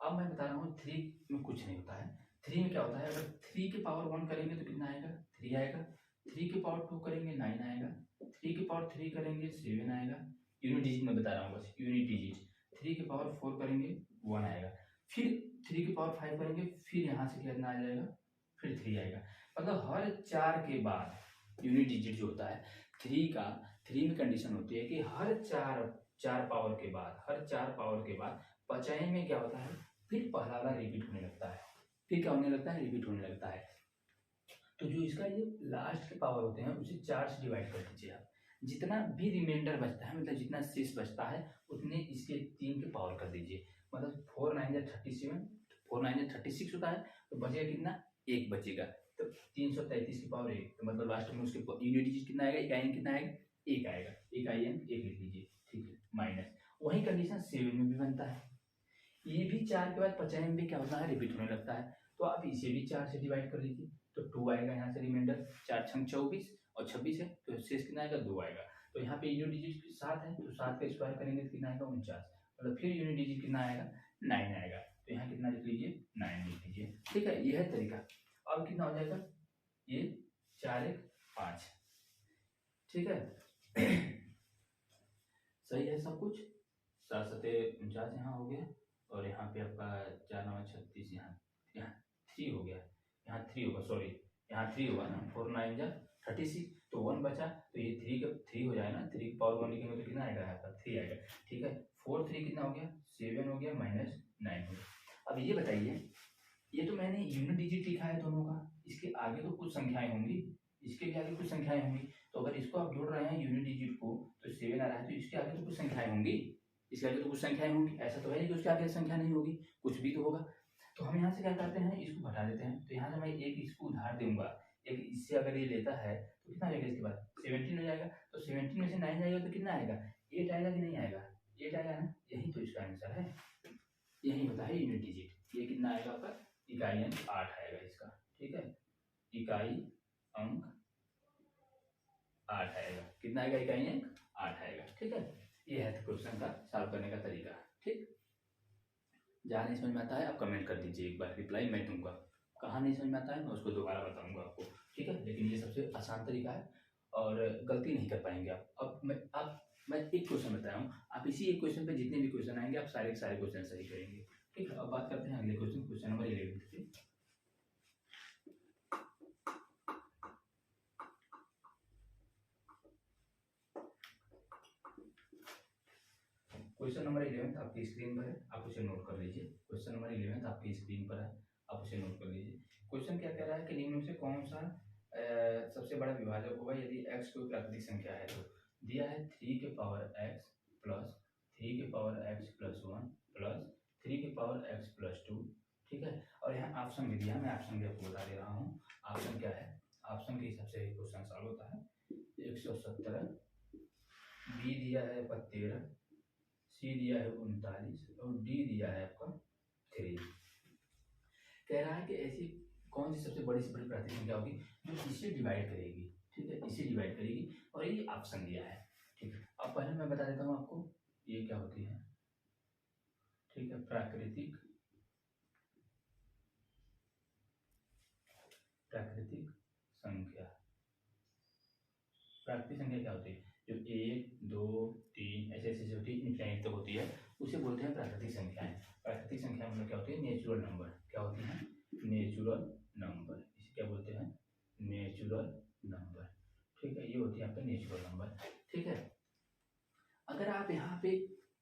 अब मैं बता रहा हूँ 3 में कुछ नहीं होता है। 3 में क्या होता है, अगर 3 के पावर 1 करेंगे तो कितना आएगा, 3 आएगा। 3 के पावर 2 करेंगे 9 आएगा। 3 के पावर 3 करेंगे 7 आएगा। यूनिट डिजिट में बता रहा हूँ बस, यूनिट डिजिट। 3 के पावर 4 करेंगे 1 आएगा। फिर 3 के पावर 5 करेंगे, फिर यहाँ से कितना आ जाएगा, फिर 3 आएगा। मतलब हर 4 के बाद यूनिट डिजिट जो होता है 3 में कंडीशन होती है कि हर 4 पावर के बाद पचाए में क्या होता है, फिर पहला वाला रिपीट होने लगता है। फिर क्या होने लगता है, रिपीट होने लगता है। तो जो इसका ये लास्ट के पावर होते हैं उसे 4 से डिवाइड कर दीजिए आप। जितना भी रिमाइंडर बचता है, मतलब जितना शेष बचता है उतने इसके 3 के पावर कर दीजिए। मतलब 4 9 जा 37, 4 9 जा 36 होता है, तो बचेगा कितना, 1 बचेगा, तो 333 की पावर 1, तो मतलब लास्ट में उसके यूनिट डिजिट कितना आएगा, इकाई अंक कितना आएगा, 1 आएगा, इकाई अंक 1 लिख लीजिए, ठीक है, माइनस। वही कंडीशन 7 में भी बनता है, ये भी 4 के बाद 50 में क्या होता है, रिपीट होने लगता है, तो आप इसे भी 4 से डिवाइड कर लीजिए, तो 2 आएगा यहाँ से रिमाइंडर, 4 छंग 24 और 26 है, तो शेष कितना आएगा, 2 आएगा। तो यहाँ पे यूनिट डिजिट 7 है, तो 7 का स्क्वायर करेंगे तो कितना आएगा, 49, मतलब फिर यूनिट डिजिट कितना आएगा, 9 आएगा, तो यहाँ कितना लिख लीजिए, 9 लिख लीजिए, ठीक है, यह है तरीका। अब कितना हो जाएगा, ये 4 1 5, ठीक है। सही है सब कुछ, 7 7 49 यहाँ हो गया, और यहाँ पे आपका 4 9 36, यहाँ 3 हो गया, यहाँ 3 होगा, सॉरी यहाँ 3 होगा ना, 4 9 जा 36, तो 1 बचा, तो ये 3 का 3 हो जाए ना, 3 की पावर 1 लिखेंगे तो कितना आएगा, यहाँ पर 3 आएगा, ठीक है। 4 3 कितना हो गया, 7 हो गया, माइनस 9 हो गया। अब ये बताइए, ये तो मैंने यूनिट डिजिट लिखा है दोनों का, इसके आगे तो कुछ संख्याएं होंगी, इसके भी आगे कुछ संख्याएं होंगी, तो अगर इसको आप जोड़ रहे हैं यूनिट डिजिट को, तो 7 आ रहा है, तो इसके आगे तो कुछ संख्याएं होंगी, इसके आगे तो कुछ संख्याएं होंगी, ऐसा तो है नहीं कि उसके आगे संख्या नहीं होगी, कुछ भी तो होगा। तो हम यहाँ से क्या करते हैं, इसको घटा देते हैं, तो यहाँ से मैं एक इसको उधार दूंगा, एक इससे अगर ये लेता है तो कितना आएगा, इसके बाद 17 हो जाएगा, तो 17 में से 9 जाएगा तो कितना आएगा, 8 आएगा कि नहीं आएगा, 8 आएगा ना, यही तो इसका आंसर है, यही होता है यूनिट डिजिट। ये कितना आएगा आपका, इकाई अंक 8 आएगा इसका, ठीक है, इकाई अंक 8 आएगा, कितना आएगा, इकाई अंक 8 आएगा, ठीक है। ये है क्वेश्चन का सॉल्व करने का तरीका, ठीक। जहाँ नहीं समझ में आता है आप कमेंट कर दीजिए, एक बार रिप्लाई मैं दूंगा, कहाँ नहीं समझ में आता है मैं उसको दोबारा बताऊंगा आपको, ठीक है। लेकिन ये सबसे आसान तरीका है और गलती नहीं कर पाएंगे आप। अब मैं एक क्वेश्चन बता रहा हूँ, आप इसी एक क्वेश्चन पे जितने भी क्वेश्चन आएंगे आप सारे सारे क्वेश्चन सही करेंगे, ठीक है। अब बात करते हैं अगले क्वेश्चन, क्वेश्चन नंबर 11 की। क्वेश्चन नंबर 11 आपकी स्क्रीन पर है, आप उसे नोट कर लीजिए। क्वेश्चन नंबर 11 आपकी स्क्रीन पर है, आप उसे नोट कर लीजिए। क्वेश्चन क्या कह रहा है कि निम्न में से कौन सा सबसे बड़ा विभाजक होगा यदि x कोई प्राकृतिक संख्या है, तो दिया है 3 के पावर x प्लस 3 के पावर x प्लस 1 प्लस 3 के पावर x प्लस 2, ठीक है। और यहाँ ऑप्शन भी दिया है, मैं ऑप्शन भी आपको बता दे रहा हूँ। ऑप्शन क्या है, ऑप्शन के हिसाब से क्वेश्चन सॉल्व होता है। 117, बी दिया है आपका 13, सी दिया है 39 और डी दिया है आपका 3। कह रहा है कि ऐसी कौन सी सबसे बड़ी से बड़ी प्राकृतिक संख्या होगी जो इसे डिवाइड करेगी, ठीक है, इसे डिवाइड करेगी, और ये ऑप्शन दिया है, ठीक है। अब पहले मैं बता देता हूँ आपको ये क्या होती है, ठीक है। प्राकृतिक संख्या, प्राकृतिक संख्या क्या होती है, जो 1 2 3 ऐसे ऐसे होती है, इनफाइनाइट तक होती है, उसे बोलते हैं प्राकृतिक संख्याएं। प्राकृतिक संख्या मतलब क्या होती है, नेचुरल नंबर, क्या होती है, नेचुरल नंबर, इसे क्या बोलते हैं, नेचुरल नंबर, ठीक है। ये होती है आपका नेचुरल नंबर, ठीक है। अगर आप यहाँ पे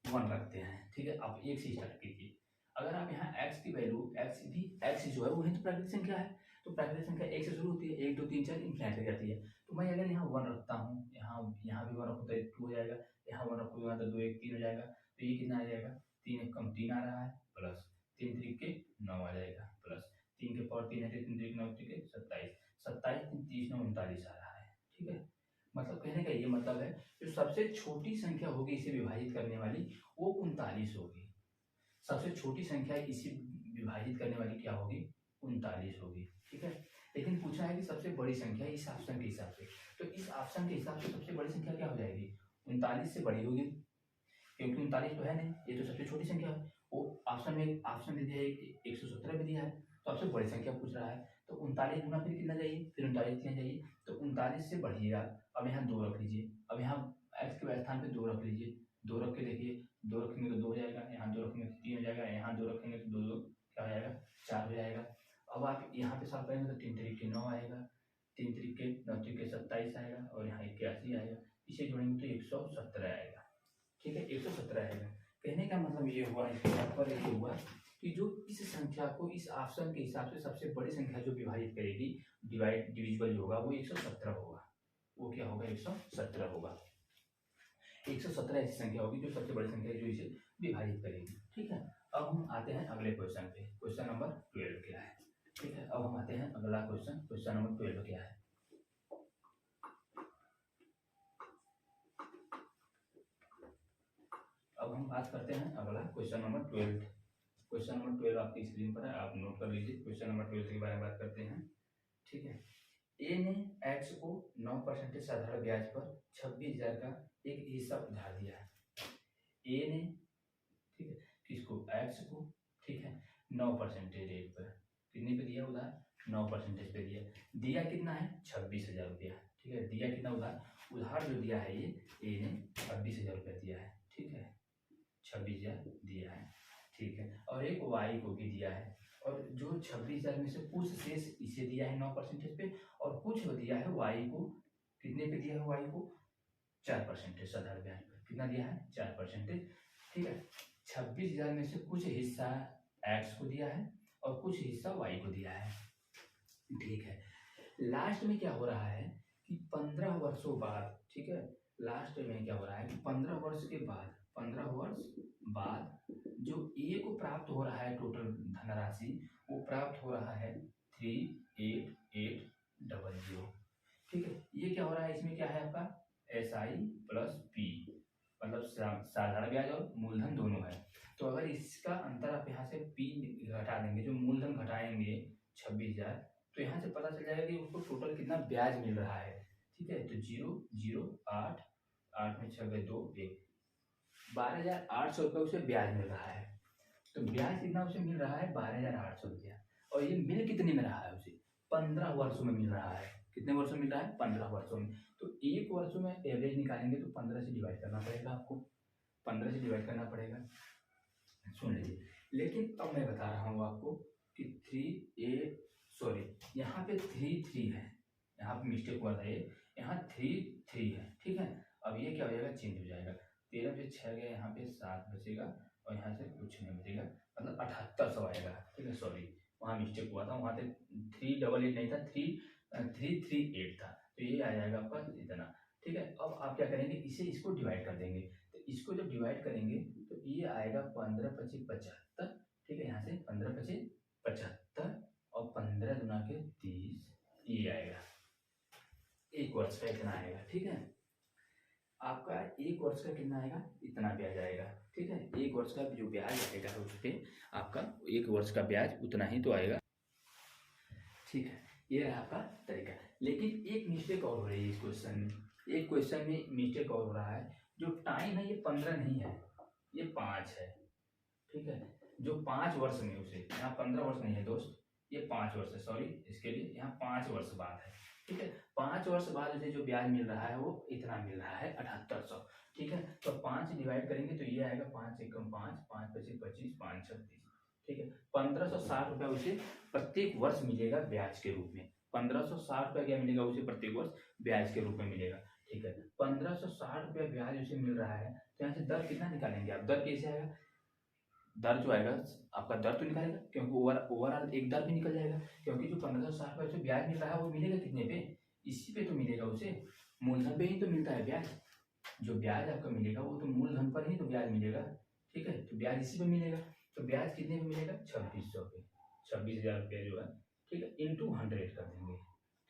1 रखते हैं, ठीक है, आप 1 से स्टार्ट कीजिए। अगर आप यहाँ x की वैल्यू x जो है वही तो प्राकृतिक संख्या है, तो प्राकृतिक संख्या 1 से शुरू होती है, 1 2 3 4 इनफिनिट तक जाती है। तो मैं अगर यहाँ 1 रखता हूँ, यहाँ भी 1 रखूँ तो 2 हो जाएगा, यहाँ 1 रखूँगा तो 2 1 3 हो जाएगा, तो ये कितना आ जाएगा, 3 1 कम 3 आ रहा है, प्लस 3 3 के 9 आ जाएगा, प्लस 3 के पावर 3 है, 3 3 9 3 के 27, 27 3 30 9 39 आ रहा है, ठीक है। मतलब कहने का ये मतलब है जो सबसे छोटी संख्या होगी इसे विभाजित करने वाली वो 39 होगी, सबसे छोटी संख्या इसे विभाजित करने वाली क्या होगी, 39 होगी, ठीक है। लेकिन पूछा है कि सबसे बड़ी संख्या इस ऑप्शन के हिसाब से, तो इस ऑप्शन के हिसाब से सबसे बड़ी संख्या क्या हो जाएगी, 39 से बड़ी होगी, क्योंकि 39 तो है नहीं, ये तो सबसे छोटी संख्या है। वो ऑप्शन में ऑप्शन दे दिया है, 117 भी दिया है, तो सबसे बड़ी संख्या पूछ रहा है, तो 39 गुना फिर कितना चाहिए, फिर 39 कितना चाहिए, तो 39 से बढ़िएगा। अब यहाँ 2 रख लीजिए, अब यहाँ x के स्थान पे 2 रख लीजिए, 2 रख के देखिए, 2 रखेंगे तो 2 हो जाएगा, यहाँ 2 रखेंगे तो 3 हो जाएगा, यहाँ 2 रखेंगे तो 2 2 क्या हो जाएगा, 4 हो जाएगा। अब आप यहाँ पे सॉल्व करेंगे तो 3 3 के 9 आएगा, 3 3 के 9 3 के 27 आएगा, और यहाँ 81 आएगा, इसे जोड़ेंगे तो 117 आएगा, ठीक है, 117 आएगा। कहने का मतलब ये हुआ, इसके बाद पर ये हुआ कि जो इस संख्या को इस ऑप्शन के हिसाब से सबसे बड़ी संख्या जो विभाजित करेगी, डिविजिबल जो होगा वो 117 होगा, वो क्या होगा, 117 होगा। 117 ऐसी संख्या होगी जो सबसे बड़ी संख्या है जो इसे विभाजित करेगी, ठीक है। अब हम आते हैं अगले क्वेश्चन पे। क्वेश्चन नंबर 12 क्या है? ठीक है, अब हम आते हैं अगला क्वेश्चन। क्वेश्चन नंबर 12 क्या है? अब हम बात करते हैं अगला क्वेश्चन नंबर 12। क्वेश्चन नंबर 12 आपकी स्क्रीन पर है, आप नोट कर लीजिए। क्वेश्चन नंबर 12 के बारे में बात करते हैं। ठीक है, ए ने एक्स को 9% साधारण ब्याज पर 26,000 का एक हिस्सा उधार दिया है। ए ने, ठीक है, किसको? एक्स को। ठीक है, 9% रेट पर। कितने पे दिया उधार? 9% पे दिया। दिया कितना है? 26,000 रुपया। ठीक है, दिया कितना उधार? उधार जो दिया है ये ए ने 26,000 रुपया दिया है। ठीक है, 26,000 दिया है। ठीक है, और एक वाई को भी दिया है, और जो 26,000 में से कुछ शेष इसे दिया है 9% पे, और कुछ दिया है वाई को। कितने पे दिया है वाई को? 4% साधारण ब्याज पर। कितना दिया है? 4%। ठीक है, 26,000 में से कुछ हिस्सा एक्स को दिया है और कुछ हिस्सा वाई को दिया है। ठीक है, लास्ट में क्या हो रहा है कि 15 वर्षों बाद, ठीक है, लास्ट में क्या हो रहा है कि 15 वर्ष के बाद, 15 वर्ष बाद जो ए को प्राप्त हो रहा है टोटल धनराशि, वो प्राप्त हो रहा है 38,800। ठीक है, ये क्या हो रहा है? इसमें क्या है आपका? एस आई प्लस पी, मतलब साधारण ब्याज और मूलधन दोनों है। तो अगर इसका अंतर आप यहाँ से पी घटा देंगे, जो मूलधन घटाएंगे 26,000, तो यहाँ से पता चल जाएगा कि उसको टोटल कितना ब्याज मिल रहा है। ठीक है, तो 0,0,8, 8 में 6 गए 2, 1, 12,800 रुपये उसे ब्याज मिल रहा है। तो ब्याज कितना उसे मिल रहा है? 12,800 रुपया। और ये मिल कितने में रहा है उसे? 15 वर्षों में मिल रहा है। कितने वर्षों में मिल रहा है? 15 वर्षों में। तो एक वर्ष में एवरेज निकालेंगे तो 15 से डिवाइड करना पड़ेगा आपको, 15 से डिवाइड करना पड़ेगा। सुन लीजिए, लेकिन अब मैं बता रहा हूँ आपको कि 3 यहाँ पे 3 है, यहाँ पे मिस्टेक हुआ था, ये यहाँ 3 है। ठीक है, अब ये क्या हो जाएगा? चेंज हो जाएगा। 13 से 6 गया, यहाँ पे 7 बचेगा, और यहाँ से कुछ नहीं बचेगा, मतलब 7800 आएगा। ठीक है, सॉरी, वहाँ मिस्टेक हुआ था, वहाँ पे 388 नहीं था, 338 था, तो ये आ जाएगा आपका इतना। ठीक है, अब आप क्या करेंगे? इसे इसको डिवाइड कर देंगे। तो इसको जब डिवाइड करेंगे तो ये आएगा 15 पच्चीस 75। ठीक है, यहाँ से 15 पच्चीस 75, और 15 दुना के 30, ये आएगा। एक वर्ष का इतना आएगा। ठीक है, आपका एक वर्ष का कितना आएगा? इतना ब्याज आएगा। ठीक है, एक वर्ष का जो ब्याज आएगा उस पर आपका एक वर्ष का ब्याज उतना ही तो आएगा। ठीक है, ये रहा आपका तरीका। लेकिन एक मिस्टेक और हो रही है इस क्वेश्चन में, एक क्वेश्चन में मिस्टेक और हो रहा है। जो टाइम है ये 15 नहीं है, ये 5 है। ठीक है, जो 5 वर्ष में उसे, यहाँ 15 वर्ष नहीं है दोस्त, ये 5 वर्ष है, सॉरी इसके लिए, यहाँ 5 वर्ष बाद है। ठीक है, 5 वर्ष बाद उसे जो ब्याज मिल रहा है वो इतना मिल रहा है 7800। ठीक है, तो 5 डिवाइड करेंगे तो ये आएगा 5 एकम 5, 5 पच्चीस 25, 5 36। ठीक है, 1560 रुपया उसे प्रत्येक वर्ष मिलेगा ब्याज के रूप में। 1560 रुपया क्या मिलेगा उसे? प्रत्येक वर्ष ब्याज के रूप में मिलेगा। ठीक है, 1560 रुपया ब्याज उसे मिल रहा है, तो यहाँ से दर कितना निकालेंगे आप? दर कैसे आएगा? दर जो आएगा आपका, दर तो निकालेगा, क्योंकि ओवरऑल एक दर भी निकल जाएगा, क्योंकि जो 1560 रुपये ब्याज मिल रहा है वो मिलेगा कितने पे? इसी पे तो मिलेगा उसे, मूलधन पे ही तो मिलता है ब्याज। जो ब्याज आपका मिलेगा वो तो मूलधन पर ही तो ब्याज मिलेगा। ठीक है, तो ब्याज इसी पे मिलेगा, तो ब्याज कितने पे मिलेगा? 2600 पे, 26,000 रुपया जो है। ठीक है, इंटू 100 कर देंगे।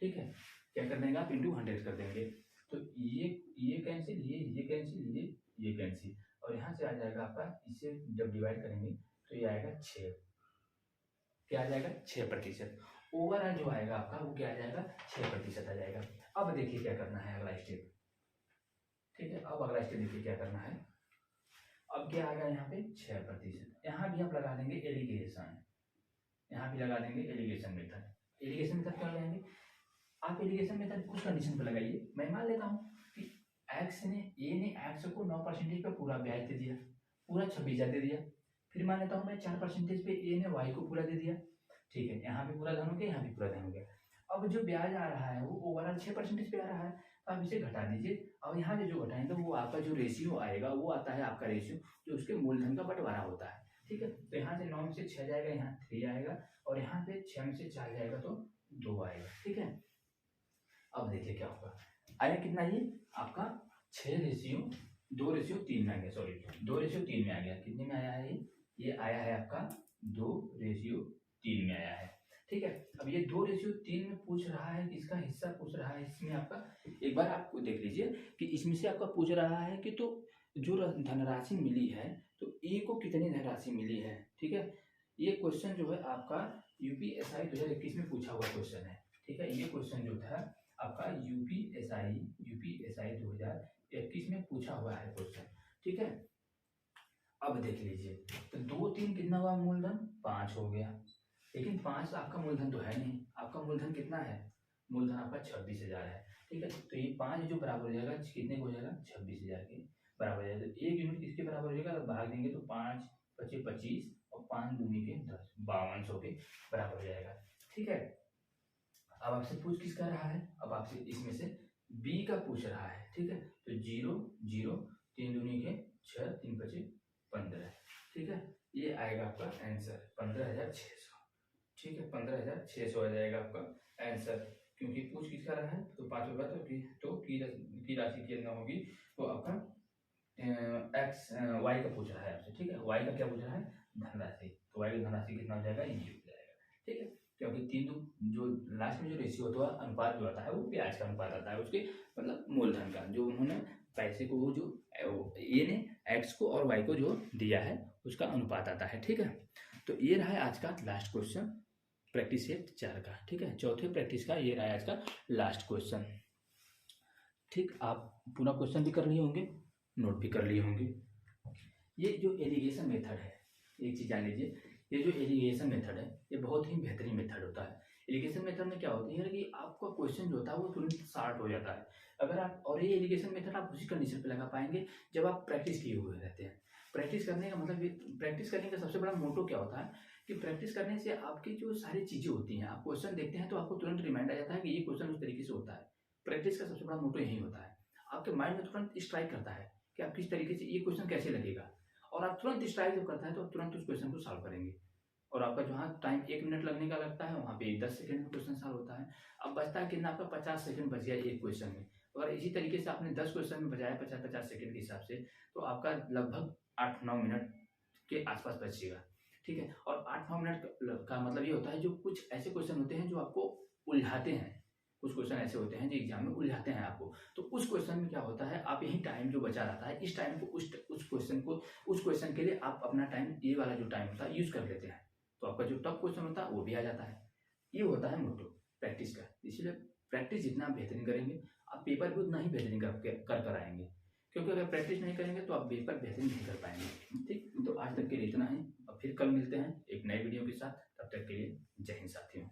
ठीक है, क्या कर देंगे आप? इंटू 100 कर देंगे। तो ये कैंसिल, ये कैंसिल, ये कैंसिल, और यहाँ से आ जाएगा आपका, इसे जब डिवाइड करेंगे तो ये आएगा 6। क्या आ जाएगा? 6%। ओवरऑल जो आएगा आपका वो क्या आ जाएगा? 6% आ जाएगा। अब देखिए क्या करना है अगला स्टेप। ठीक है, अब अगला स्टेप देखिए क्या करना है। अब क्या आ गया यहाँ पे? 6%। यहाँ भी आप लगा देंगे एलिगेशन, यहाँ भी लगा देंगे एलिगेशन मेथड। एलिगेशन मेथड क्या लगाएंगे आप? एलिगेशन मेथड कुछ कंडीशन पर लगाइए। मैं मान लेता हूँ कि ए ने एक्स को 9% पे पूरा ब्याज दे दिया, पूरा 26,000 दे दिया। फिर मान लेता हूँ मैं 4% पे ए ने वाई को पूरा दे दिया। ठीक है, यहाँ भी पूरा धन हो गया, यहाँ भी पूरा धन हो गया। अब जो ब्याज आ रहा है वो ओवरऑल 6% पे आ रहा है, तो आप इसे घटा दीजिए। अब यहाँ जो घटाएंगे वो आपका जो रेशियो आएगा वो आता है आपका रेशियो जो उसके मूलधन का बंटवारा होता है। ठीक है, तो यहाँ से 9 में से 6 जाएगा, यहाँ 3 आएगा, और यहाँ पे 6 में से 4 जाएगा तो 2 आएगा। ठीक है, अब देखिए क्या होगा। आया कितना? ये आपका 6 रेशियो 2 रेशियो 3 में आ गया, सॉरी 2 रेशियो 3 में आ गया। कितने में आया है ये? ये आया है आपका 2:3 में आया है। ठीक है, अब ये 2:3 में पूछ रहा है, किसका हिस्सा पूछ रहा है इसमें आपका। एक बार आपको देख लीजिए कि इसमें से आपका पूछ रहा है कि तो जो धनराशि मिली है तो ए को कितनी धनराशि मिली है। ठीक है, ये क्वेश्चन जो है आपका यूपीएसआई 2021 में पूछा हुआ क्वेश्चन है। ठीक है, ये क्वेश्चन जो था आपका यूपीएसआई 2021 में पूछा हुआ है क्वेश्चन। ठीक है, अब देख लीजिए तो 2:3 कितना हुआ, मूलधन 5 हो गया, लेकिन 5 आपका मूलधन तो है नहीं, आपका मूलधन कितना है, मूलधन आपका 26,000 है। ठीक है, तो ये 5 जो बराबर हो जाएगा कितने को हो जाएगा, 26,000 के बराबर हो जाएगा। तो 1 यूनिट किसके बराबर हो जाएगा, भाग देंगे तो 5 × 25 और 5 दूनी के 10, 5200 के बराबर हो जाएगा। ठीक है, अब आपसे पूछ किसका रहा है, अब आपसे इसमें से बी का पूछ रहा है। ठीक है, तो 0 0 3 दूनी के 6 3 × 15। ठीक है, ये आएगा आपका आंसर 15,600। ठीक है, 15,600 आ जाएगा आपका आंसर, क्योंकि पूछ किसका रहा है, तो 5 होगा तो की राशि कितना होगी, तो आपका एक्स वाई का पूछ रहा है आपसे। ठीक है, वाई का क्या पूछ रहा है, धनराशि, तो वाई की धनराशि कितना हो जाएगा, ये हो जाएगा। ठीक है, क्योंकि जो लास्ट में जो रेशियो होता है, अनुपात जो आता है वो ब्याज का अनुपात आता है उसके, मतलब मूलधन का, जो उन्होंने पैसे को वो जो ए ने एक्स को और वाई को जो दिया है उसका अनुपात आता है। ठीक है, तो ये रहा है आज का लास्ट क्वेश्चन प्रैक्टिस सेट 4 का। ठीक है, चौथे प्रैक्टिस का ये रहा है आज का लास्ट क्वेश्चन। ठीक, आप पूरा क्वेश्चन भी कर लिए होंगे, नोट भी कर लिए होंगे। ये जो एलिगेशन मेथड है, एक चीज जान लीजिए, ये जो एलिगेशन मेथड है ये बहुत ही बेहतरीन मेथड होता है। एलिगेशन मेथड में क्या होता है कि आपका क्वेश्चन जो होता है वो तुरंत सॉल्व हो जाता है अगर आप, और ये एलिगेशन मेथड आप उसी कंडीशन पे लगा पाएंगे जब आप प्रैक्टिस किए हुए रहते हैं। प्रैक्टिस करने का मतलब, प्रैक्टिस करने का सबसे बड़ा मोटो क्या होता है कि प्रैक्टिस करने से आपकी जो सारी चीजें होती हैं, आप क्वेश्चन देखते हैं तो आपको तुरंत रिमाइंड आ जाता है कि ये क्वेश्चन उस तरीके से होता है। प्रैक्टिस का सबसे बड़ा मोटो यही होता है, आपके माइंड में तुरंत स्ट्राइक करता है कि आप किस तरीके से ये क्वेश्चन कैसे लगेगा, और आप तुरंत स्ट्राइक जब करता है तो आप तुरंत उस क्वेश्चन को सॉल्व करेंगे। और आपका जहाँ टाइम 1 मिनट लगने का लगता है वहाँ पे 10 सेकंड में क्वेश्चन सॉल्व होता है। अब बचता है कितना, आपका 50 सेकंड बच गया एक क्वेश्चन में। अगर इसी तरीके से आपने 10 क्वेश्चन में बजाया 50-50 सेकंड के हिसाब से, तो आपका लगभग 8-9 मिनट के आसपास बचेगा। ठीक है, और 8-9 मिनट का मतलब ये होता है जो कुछ ऐसे क्वेश्चन होते हैं जो आपको उलझाते हैं, कुछ क्वेश्चन ऐसे होते हैं जो एग्जाम में उलझाते हैं आपको, तो उस क्वेश्चन में क्या होता है, आप यही टाइम जो बचा रहता है इस टाइम को उस क्वेश्चन के लिए आप अपना टाइम, ये वाला जो टाइम होता है यूज कर लेते हैं, तो आपका जो टफ क्वेश्चन होता है वो भी आ जाता है। ये होता है मोटो प्रैक्टिस का। इसलिए प्रैक्टिस जितना बेहतरीन करेंगे आप पेपर भी उतना ही बेहतरीन कर आएंगे, क्योंकि अगर प्रैक्टिस नहीं करेंगे तो आप पेपर बेहतरीन नहीं कर पाएंगे। ठीक, तो आज तक के लिए इतना ही, अब फिर कल मिलते हैं एक नए वीडियो के साथ, तब तक के लिए जय हिंद साथियों।